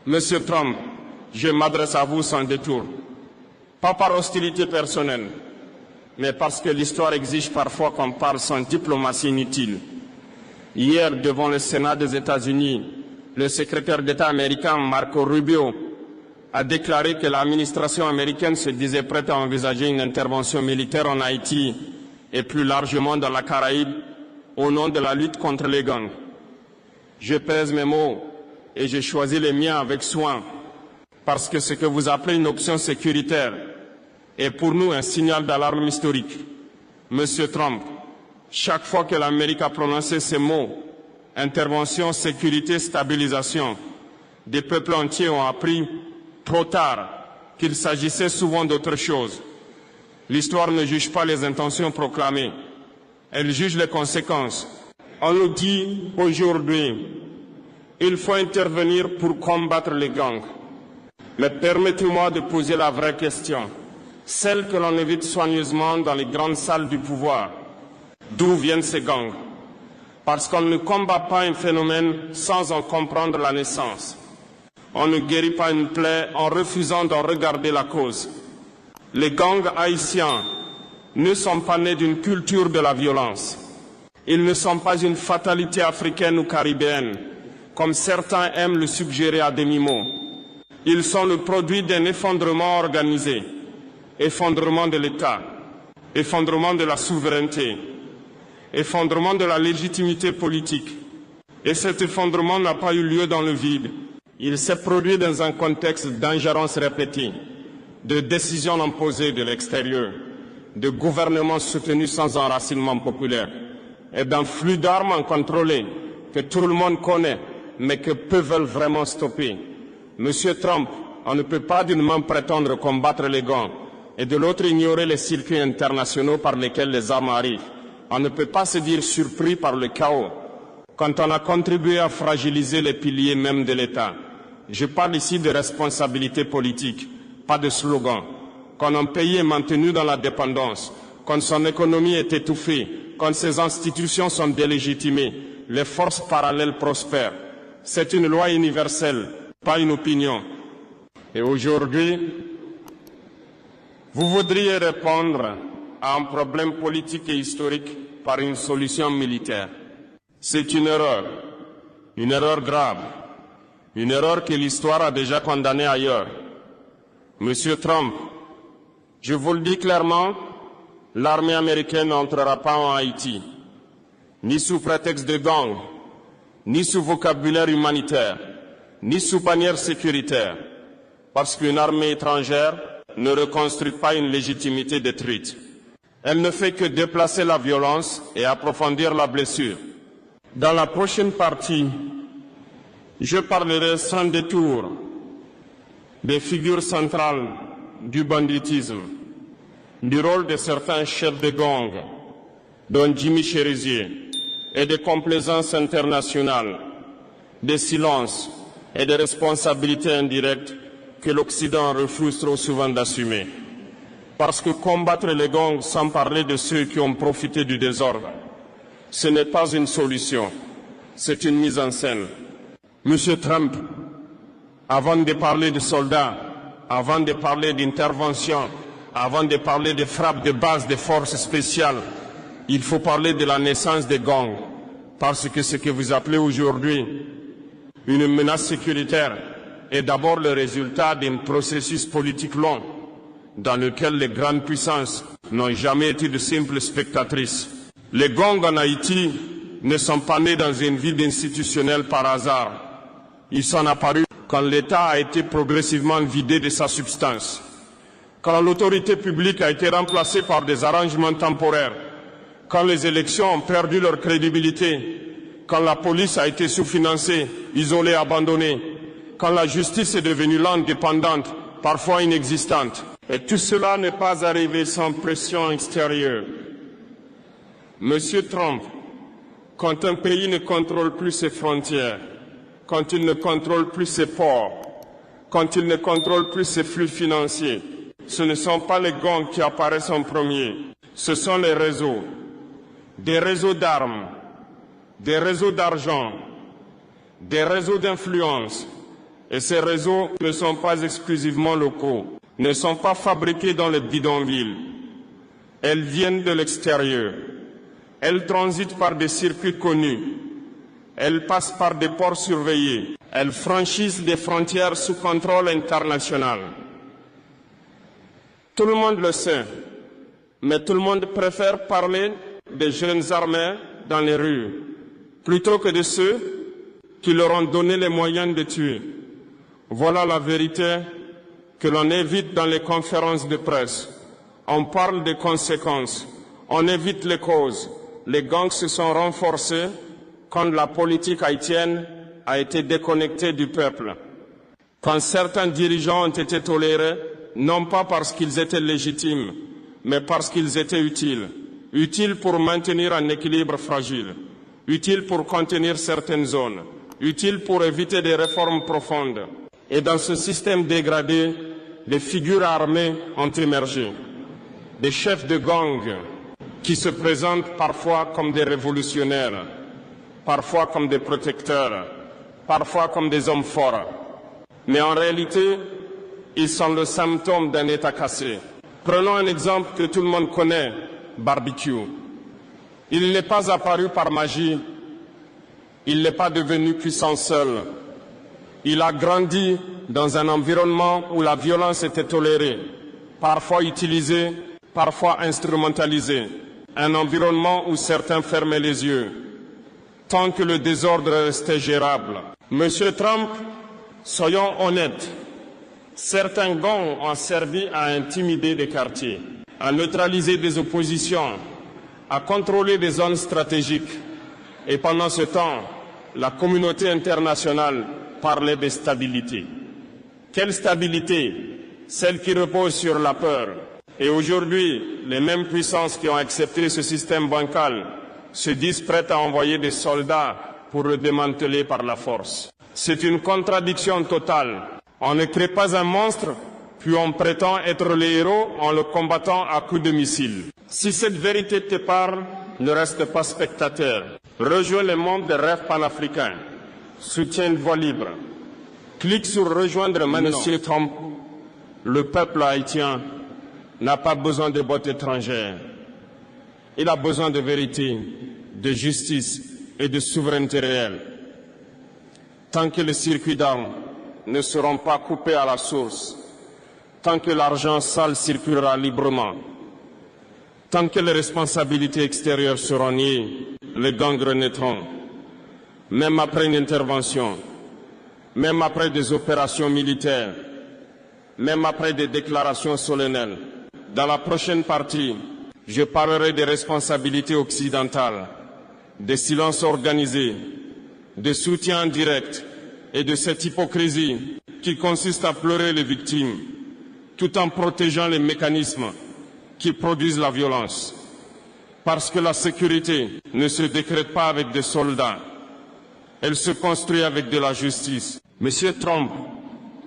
Monsieur Trump, je m'adresse à vous sans détour, pas par hostilité personnelle, mais parce que l'histoire exige parfois qu'on parle sans diplomatie inutile. Hier, devant le Sénat des États-Unis, le secrétaire d'État américain Marco Rubio a déclaré que l'administration américaine se disait prête à envisager une intervention militaire en Haïti et plus largement dans la Caraïbe au nom de la lutte contre les gangs. Je pèse mes mots et j'ai choisi les miens avec soin parce que ce que vous appelez une option sécuritaire est pour nous un signal d'alarme historique. Monsieur Trump, chaque fois que l'Amérique a prononcé ces mots, intervention, sécurité, stabilisation, des peuples entiers ont appris trop tard qu'il s'agissait souvent d'autre chose. L'histoire ne juge pas les intentions proclamées, elle juge les conséquences. On nous dit aujourd'hui, il faut intervenir pour combattre les gangs. Mais permettez-moi de poser la vraie question, celle que l'on évite soigneusement dans les grandes salles du pouvoir. D'où viennent ces gangs? Parce qu'on ne combat pas un phénomène sans en comprendre la naissance. On ne guérit pas une plaie en refusant d'en regarder la cause. Les gangs haïtiens ne sont pas nés d'une culture de la violence. Ils ne sont pas une fatalité africaine ou caribéenne, comme certains aiment le suggérer à demi-mot. Ils sont le produit d'un effondrement organisé, effondrement de l'État, effondrement de la souveraineté, effondrement de la légitimité politique. Et cet effondrement n'a pas eu lieu dans le vide. Il s'est produit dans un contexte d'ingérence répétée, de décisions imposées de l'extérieur, de gouvernements soutenus sans enracinement populaire et d'un flux d'armes incontrôlé que tout le monde connaît, mais que peu veulent vraiment stopper. Monsieur Trump, on ne peut pas d'une main prétendre combattre les gangs et de l'autre ignorer les circuits internationaux par lesquels les armes arrivent. On ne peut pas se dire surpris par le chaos quand on a contribué à fragiliser les piliers même de l'État. Je parle ici de responsabilité politique, pas de slogan. Quand un pays est maintenu dans la dépendance, quand son économie est étouffée, quand ses institutions sont délégitimées, les forces parallèles prospèrent. C'est une loi universelle, pas une opinion. Et aujourd'hui, vous voudriez répondre à un problème politique et historique par une solution militaire. C'est une erreur grave, une erreur que l'histoire a déjà condamnée ailleurs. Monsieur Trump, je vous le dis clairement, l'armée américaine n'entrera pas en Haïti, ni sous prétexte de gang, ni sous vocabulaire humanitaire, ni sous bannière sécuritaire, parce qu'une armée étrangère ne reconstruit pas une légitimité détruite. Elle ne fait que déplacer la violence et approfondir la blessure. Dans la prochaine partie, je parlerai sans détour des figures centrales du banditisme, du rôle de certains chefs de gang, dont Jimmy Cherizier, et des complaisances internationales, des silences et des responsabilités indirectes que l'Occident refuse trop souvent d'assumer. Parce que combattre les gangs sans parler de ceux qui ont profité du désordre, ce n'est pas une solution, c'est une mise en scène. Monsieur Trump, avant de parler de soldats, avant de parler d'intervention, avant de parler de frappes de base des forces spéciales, il faut parler de la naissance des gangs, parce que ce que vous appelez aujourd'hui une menace sécuritaire est d'abord le résultat d'un processus politique long, dans lequel les grandes puissances n'ont jamais été de simples spectatrices. Les gangs en Haïti ne sont pas nés dans une vie institutionnelle par hasard. Ils sont apparus quand l'État a été progressivement vidé de sa substance, quand l'autorité publique a été remplacée par des arrangements temporaires, quand les élections ont perdu leur crédibilité, quand la police a été sous-financée, isolée, abandonnée, quand la justice est devenue lente, dépendante, parfois inexistante. Et tout cela n'est pas arrivé sans pression extérieure. Monsieur Trump, quand un pays ne contrôle plus ses frontières, quand il ne contrôle plus ses ports, quand il ne contrôle plus ses flux financiers, ce ne sont pas les gangs qui apparaissent en premier, ce sont les réseaux, des réseaux d'armes, des réseaux d'argent, des réseaux d'influence Et ces réseaux ne sont pas exclusivement locaux, ne sont pas fabriqués dans les bidonvilles. Elles viennent de l'extérieur. Elles transitent par des circuits connus. Elles passent par des ports surveillés. Elles franchissent des frontières sous contrôle international. Tout le monde le sait, mais tout le monde préfère parler des jeunes armés dans les rues, plutôt que de ceux qui leur ont donné les moyens de tuer. Voilà la vérité que l'on évite dans les conférences de presse. On parle des conséquences, on évite les causes. Les gangs se sont renforcés quand la politique haïtienne a été déconnectée du peuple. Quand certains dirigeants ont été tolérés, non pas parce qu'ils étaient légitimes, mais parce qu'ils étaient utiles. Utiles pour maintenir un équilibre fragile, utiles pour contenir certaines zones, utiles pour éviter des réformes profondes. Et dans ce système dégradé, des figures armées ont émergé. Des chefs de gang qui se présentent parfois comme des révolutionnaires, parfois comme des protecteurs, parfois comme des hommes forts. Mais en réalité, ils sont le symptôme d'un État cassé. Prenons un exemple que tout le monde connaît, Barbecue. Il n'est pas apparu par magie, il n'est pas devenu puissant seul. Il a grandi dans un environnement où la violence était tolérée, parfois utilisée, parfois instrumentalisée. Un environnement où certains fermaient les yeux, tant que le désordre restait gérable. Monsieur Trump, soyons honnêtes, certains gangs ont servi à intimider des quartiers, à neutraliser des oppositions, à contrôler des zones stratégiques. Et pendant ce temps, la communauté internationale parlait de stabilité. Quelle stabilité? Celle qui repose sur la peur. Et aujourd'hui, les mêmes puissances qui ont accepté ce système bancal se disent prêtes à envoyer des soldats pour le démanteler par la force. C'est une contradiction totale. On ne crée pas un monstre, puis on prétend être les héros en le combattant à coups de missiles. Si cette vérité te parle, ne reste pas spectateur. Rejoins le monde des rêves panafricains. Soutiens une voie libre. Clique sur rejoindre maintenant. Monsieur Trump, le peuple haïtien n'a pas besoin de bottes étrangères. Il a besoin de vérité, de justice et de souveraineté réelle. Tant que les circuits d'armes ne seront pas coupés à la source, tant que l'argent sale circulera librement, tant que les responsabilités extérieures seront niées, les gangs renaîtront. Même après une intervention, même après des opérations militaires, même après des déclarations solennelles. Dans la prochaine partie, je parlerai des responsabilités occidentales, des silences organisés, des soutiens directs et de cette hypocrisie qui consiste à pleurer les victimes, tout en protégeant les mécanismes qui produisent la violence. Parce que la sécurité ne se décrète pas avec des soldats, elle se construit avec de la justice. Monsieur Trump,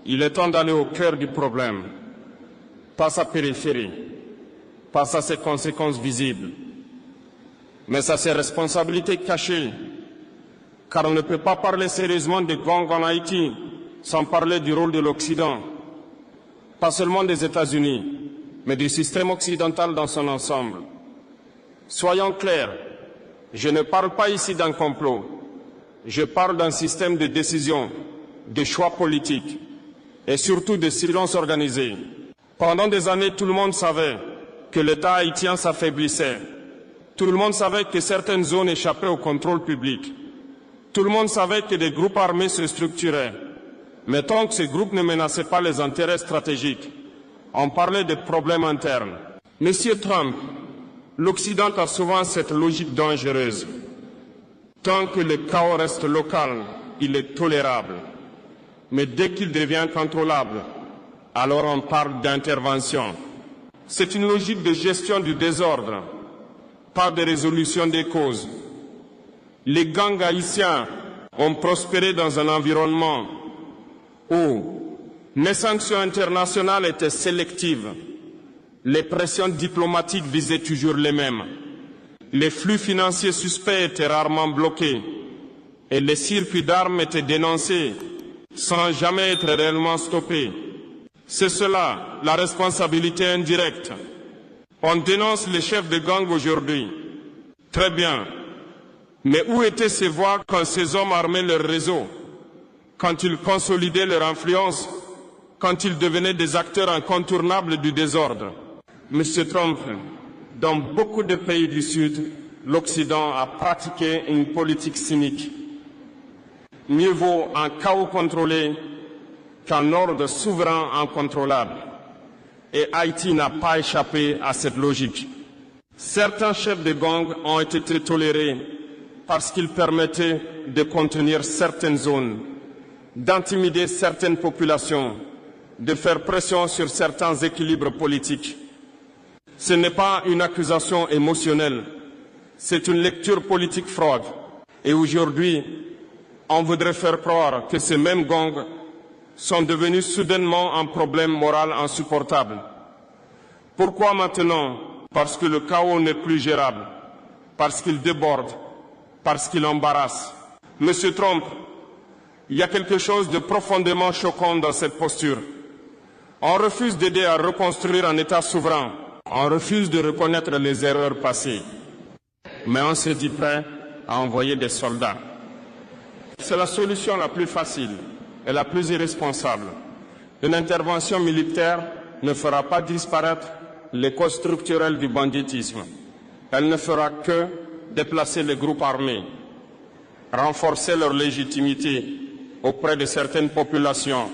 il est temps d'aller au cœur du problème, pas sa périphérie, pas à ses conséquences visibles, mais à ses responsabilités cachées. Car on ne peut pas parler sérieusement des gangs en Haïti sans parler du rôle de l'Occident, pas seulement des États-Unis, mais du système occidental dans son ensemble. Soyons clairs, je ne parle pas ici d'un complot, je parle d'un système de décision, de choix politiques et surtout de silence organisé. Pendant des années, tout le monde savait que l'État haïtien s'affaiblissait. Tout le monde savait que certaines zones échappaient au contrôle public. Tout le monde savait que des groupes armés se structuraient. Mais tant que ces groupes ne menaçaient pas les intérêts stratégiques, on parlait de problèmes internes. Monsieur Trump, l'Occident a souvent cette logique dangereuse. Tant que le chaos reste local, il est tolérable. Mais dès qu'il devient contrôlable, alors on parle d'intervention. C'est une logique de gestion du désordre, pas de résolution des causes. Les gangs haïtiens ont prospéré dans un environnement où les sanctions internationales étaient sélectives, les pressions diplomatiques visaient toujours les mêmes, les flux financiers suspects étaient rarement bloqués et les circuits d'armes étaient dénoncés sans jamais être réellement stoppés. C'est cela, la responsabilité indirecte. On dénonce les chefs de gang aujourd'hui. Très bien. Mais où étaient ces voix quand ces hommes armaient leur réseau, quand ils consolidaient leur influence, quand ils devenaient des acteurs incontournables du désordre? Monsieur Trump, dans beaucoup de pays du Sud, l'Occident a pratiqué une politique cynique. Mieux vaut un chaos contrôlé qu'un ordre souverain incontrôlable. Et Haïti n'a pas échappé à cette logique. Certains chefs de gang ont été tolérés parce qu'ils permettaient de contenir certaines zones, d'intimider certaines populations, de faire pression sur certains équilibres politiques. Ce n'est pas une accusation émotionnelle, c'est une lecture politique froide. Et aujourd'hui, on voudrait faire croire que ces mêmes gangs sont devenus soudainement un problème moral insupportable. Pourquoi maintenant? Parce que le chaos n'est plus gérable, parce qu'il déborde, parce qu'il embarrasse. Monsieur Trump, il y a quelque chose de profondément choquant dans cette posture. On refuse d'aider à reconstruire un État souverain. On refuse de reconnaître les erreurs passées. Mais on se dit prêt à envoyer des soldats. C'est la solution la plus facile et la plus irresponsable. Une intervention militaire ne fera pas disparaître les causes structurelles du banditisme. Elle ne fera que déplacer les groupes armés, renforcer leur légitimité auprès de certaines populations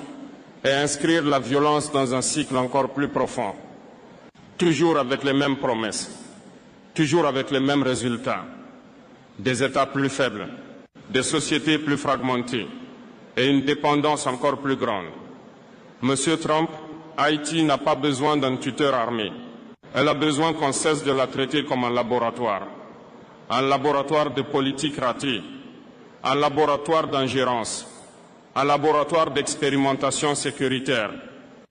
et inscrire la violence dans un cycle encore plus profond. Toujours avec les mêmes promesses, toujours avec les mêmes résultats. Des États plus faibles, des sociétés plus fragmentées et une dépendance encore plus grande. Monsieur Trump, Haïti n'a pas besoin d'un tuteur armé. Elle a besoin qu'on cesse de la traiter comme un laboratoire de politique ratée, un laboratoire d'ingérence, un laboratoire d'expérimentation sécuritaire.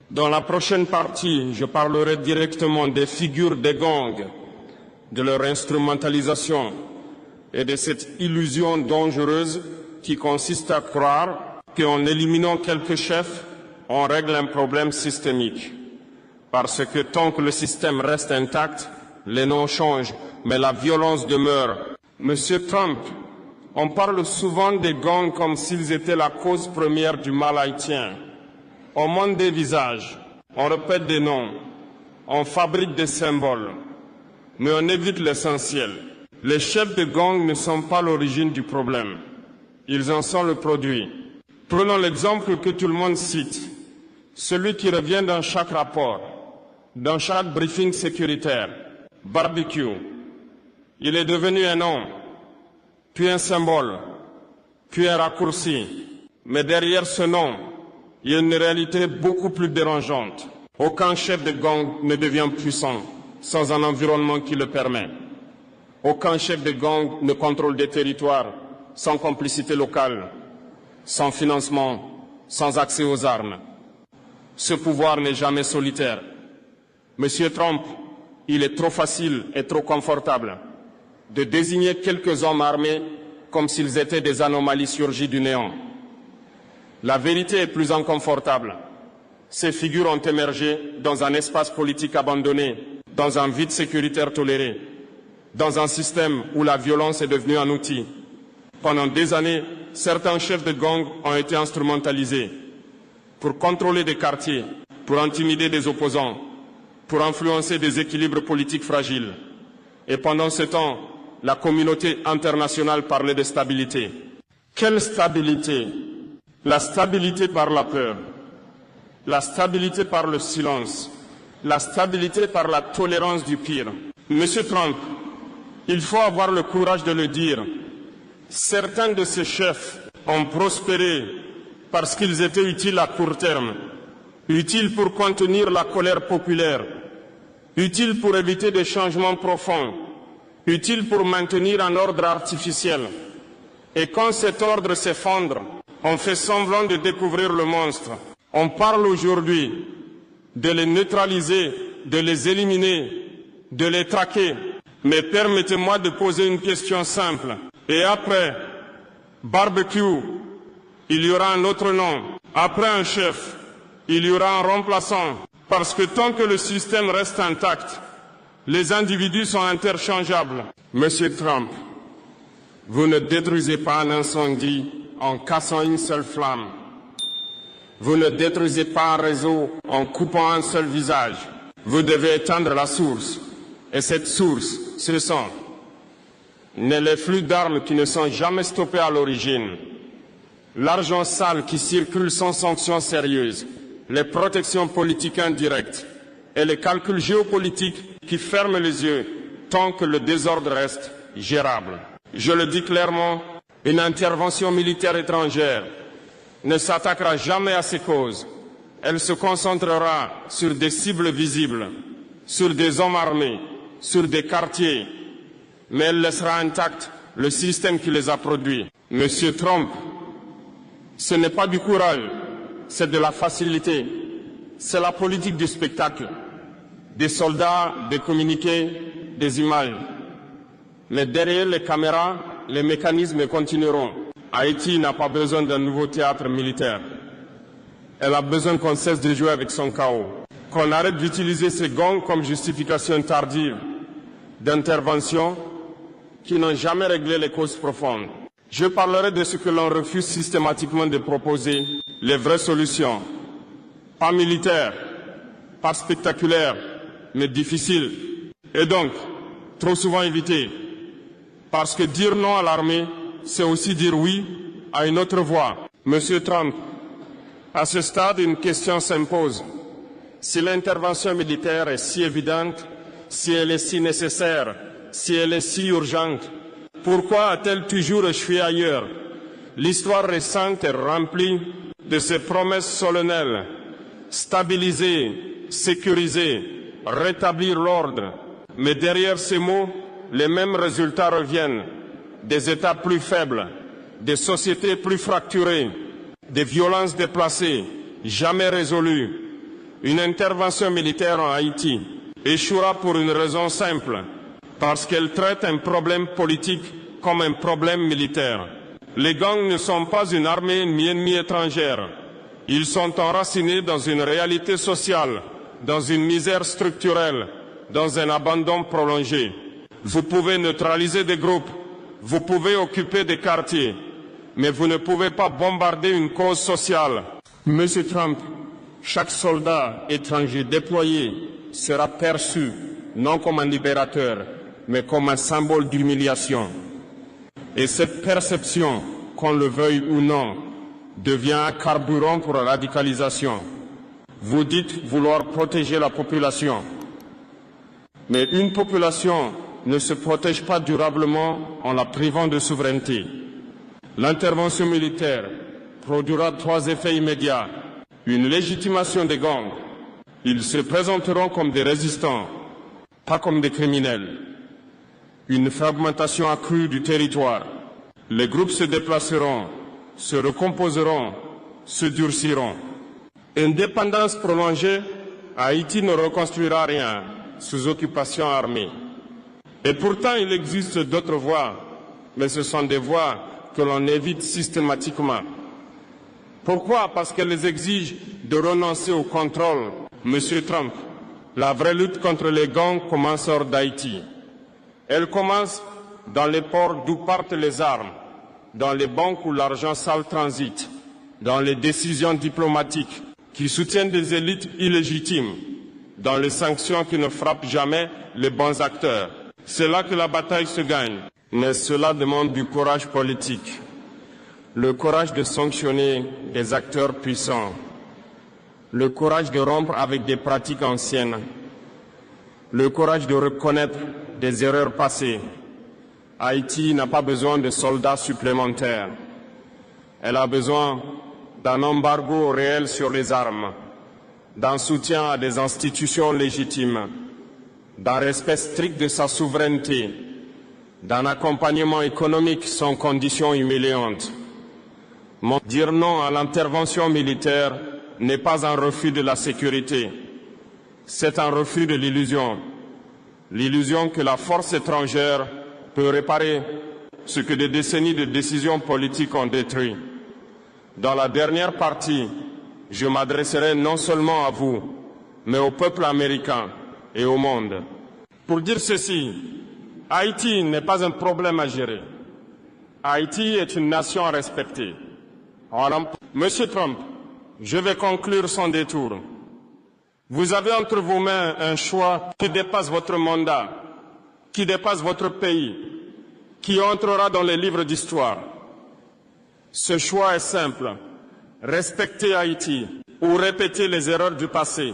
Dans la prochaine partie, je parlerai directement des figures des gangs, de leur instrumentalisation et de cette illusion dangereuse qui consiste à croire qu'en éliminant quelques chefs, on règle un problème systémique. Parce que tant que le système reste intact, les noms changent, mais la violence demeure. Monsieur Trump, on parle souvent des gangs comme s'ils étaient la cause première du mal haïtien. On montre des visages, on répète des noms, on fabrique des symboles, mais on évite l'essentiel. Les chefs de gang ne sont pas l'origine du problème, ils en sont le produit. Prenons l'exemple que tout le monde cite, celui qui revient dans chaque rapport, dans chaque briefing sécuritaire, barbecue. Il est devenu un nom, puis un symbole, puis un raccourci. Mais derrière ce nom, il y a une réalité beaucoup plus dérangeante. Aucun chef de gang ne devient puissant sans un environnement qui le permet. Aucun chef de gang ne contrôle des territoires sans complicité locale, sans financement, sans accès aux armes. Ce pouvoir n'est jamais solitaire. Monsieur Trump, il est trop facile et trop confortable de désigner quelques hommes armés comme s'ils étaient des anomalies surgies du néant. La vérité est plus inconfortable. Ces figures ont émergé dans un espace politique abandonné, dans un vide sécuritaire toléré, dans un système où la violence est devenue un outil. Pendant des années, certains chefs de gang ont été instrumentalisés pour contrôler des quartiers, pour intimider des opposants, pour influencer des équilibres politiques fragiles. Et pendant ce temps, la communauté internationale parlait de stabilité. Quelle stabilité? La stabilité par la peur, la stabilité par le silence, la stabilité par la tolérance du pire. Monsieur Trump, il faut avoir le courage de le dire. Certains de ces chefs ont prospéré parce qu'ils étaient utiles à court terme, utiles pour contenir la colère populaire, utiles pour éviter des changements profonds, utiles pour maintenir un ordre artificiel. Et quand cet ordre s'effondre, on fait semblant de découvrir le monstre. On parle aujourd'hui de les neutraliser, de les éliminer, de les traquer. Mais permettez-moi de poser une question simple. Et après barbecue, il y aura un autre nom. Après un chef, il y aura un remplaçant, parce que tant que le système reste intact, les individus sont interchangeables. Monsieur Trump, vous ne détruisez pas un incendie en cassant une seule flamme. Vous ne détruisez pas un réseau en coupant un seul visage. Vous devez éteindre la source. Et cette source, ce sont les flux d'armes qui ne sont jamais stoppés à l'origine, l'argent sale qui circule sans sanction sérieuse, les protections politiques indirectes et les calculs géopolitiques qui ferment les yeux tant que le désordre reste gérable. Je le dis clairement, une intervention militaire étrangère ne s'attaquera jamais à ces causes. Elle se concentrera sur des cibles visibles, sur des hommes armés, sur des quartiers, mais elle laissera intact le système qui les a produits. Monsieur Trump, ce n'est pas du courage, c'est de la facilité. C'est la politique du spectacle, des soldats, des communiqués, des images. Mais derrière les caméras, les mécanismes continueront. Haïti n'a pas besoin d'un nouveau théâtre militaire. Elle a besoin qu'on cesse de jouer avec son chaos, qu'on arrête d'utiliser ces gangs comme justification tardive d'intervention qui n'ont jamais réglé les causes profondes. Je parlerai de ce que l'on refuse systématiquement de proposer, les vraies solutions, pas militaires, pas spectaculaires, mais difficiles, et donc trop souvent évitées. Parce que dire non à l'armée, c'est aussi dire oui à une autre voie. Monsieur Trump, à ce stade, une question s'impose. Si l'intervention militaire est si évidente, si elle est si nécessaire, si elle est si urgente, pourquoi a-t-elle toujours échoué ailleurs? L'histoire récente est remplie de ces promesses solennelles. Stabiliser, sécuriser, rétablir l'ordre. Mais derrière ces mots, les mêmes résultats reviennent. Des États plus faibles, des sociétés plus fracturées, des violences déplacées, jamais résolues. Une intervention militaire en Haïti échouera pour une raison simple, parce qu'elle traite un problème politique comme un problème militaire. Les gangs ne sont pas une armée ni ennemie étrangère. Ils sont enracinés dans une réalité sociale, dans une misère structurelle, dans un abandon prolongé. Vous pouvez neutraliser des groupes, vous pouvez occuper des quartiers, mais vous ne pouvez pas bombarder une cause sociale. Monsieur Trump, chaque soldat étranger déployé sera perçu non comme un libérateur, mais comme un symbole d'humiliation. Et cette perception, qu'on le veuille ou non, devient un carburant pour la radicalisation. Vous dites vouloir protéger la population, mais une population ne se protège pas durablement en la privant de souveraineté. L'intervention militaire produira 3 effets immédiats. Une légitimation des gangs. Ils se présenteront comme des résistants, pas comme des criminels. Une fragmentation accrue du territoire. Les groupes se déplaceront, se recomposeront, se durciront. Indépendance prolongée, Haïti ne reconstruira rien sous occupation armée. Et pourtant, il existe d'autres voies, mais ce sont des voies que l'on évite systématiquement. Pourquoi? Parce qu'elles exigent de renoncer au contrôle. Monsieur Trump, la vraie lutte contre les gangs commence hors d'Haïti. Elle commence dans les ports d'où partent les armes, dans les banques où l'argent sale transite, dans les décisions diplomatiques qui soutiennent des élites illégitimes, dans les sanctions qui ne frappent jamais les bons acteurs. C'est là que la bataille se gagne. Mais cela demande du courage politique, le courage de sanctionner des acteurs puissants, le courage de rompre avec des pratiques anciennes, le courage de reconnaître des erreurs passées. Haïti n'a pas besoin de soldats supplémentaires. Elle a besoin d'un embargo réel sur les armes, d'un soutien à des institutions légitimes, d'un respect strict de sa souveraineté, d'un accompagnement économique sans conditions humiliantes. Dire non à l'intervention militaire n'est pas un refus de la sécurité, c'est un refus de l'illusion. L'illusion que la force étrangère peut réparer ce que des décennies de décisions politiques ont détruit. Dans la dernière partie, je m'adresserai non seulement à vous, mais au peuple américain et au monde. Pour dire ceci, Haïti n'est pas un problème à gérer. Haïti est une nation à respecter. Monsieur Trump, je vais conclure sans détour. Vous avez entre vos mains un choix qui dépasse votre mandat, qui dépasse votre pays, qui entrera dans les livres d'histoire. Ce choix est simple. Respecter Haïti ou répéter les erreurs du passé.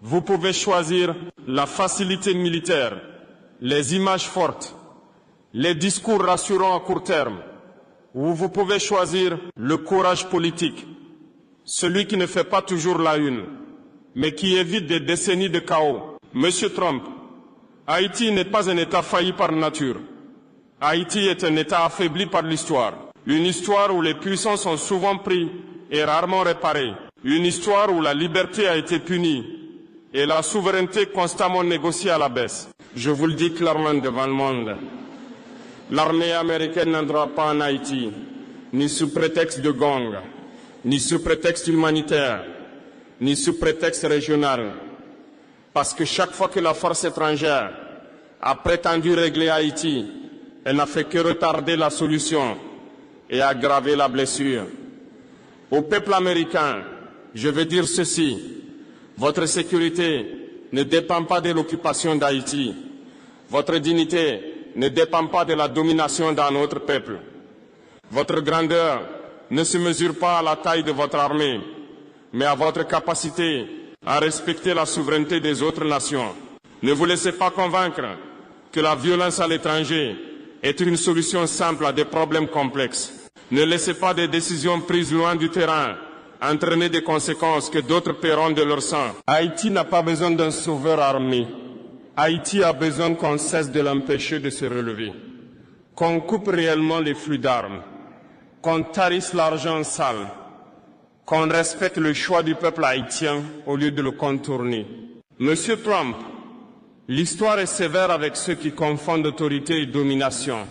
Vous pouvez choisir la facilité militaire, les images fortes, les discours rassurants à court terme, ou vous pouvez choisir le courage politique, celui qui ne fait pas toujours la une, mais qui évite des décennies de chaos. Monsieur Trump, Haïti n'est pas un État failli par nature. Haïti est un État affaibli par l'histoire. Une histoire où les puissants sont souvent pris et rarement réparés. Une histoire où la liberté a été punie et la souveraineté constamment négociée à la baisse. Je vous le dis clairement devant le monde. L'armée américaine n'entrera pas en Haïti, ni sous prétexte de gang, ni sous prétexte humanitaire, ni sous prétexte régional. Parce que chaque fois que la force étrangère a prétendu régler Haïti, elle n'a fait que retarder la solution et aggraver la blessure. Au peuple américain, je veux dire ceci. Votre sécurité ne dépend pas de l'occupation d'Haïti. Votre dignité ne dépend pas de la domination d'un autre peuple. Votre grandeur ne se mesure pas à la taille de votre armée, mais à votre capacité à respecter la souveraineté des autres nations. Ne vous laissez pas convaincre que la violence à l'étranger est une solution simple à des problèmes complexes. Ne laissez pas des décisions prises loin du terrain entraîner des conséquences que d'autres paieront de leur sang. Haïti n'a pas besoin d'un sauveur armé. Haïti a besoin qu'on cesse de l'empêcher de se relever, qu'on coupe réellement les flux d'armes, qu'on tarisse l'argent sale, qu'on respecte le choix du peuple haïtien au lieu de le contourner. Monsieur Trump, l'histoire est sévère avec ceux qui confondent autorité et domination.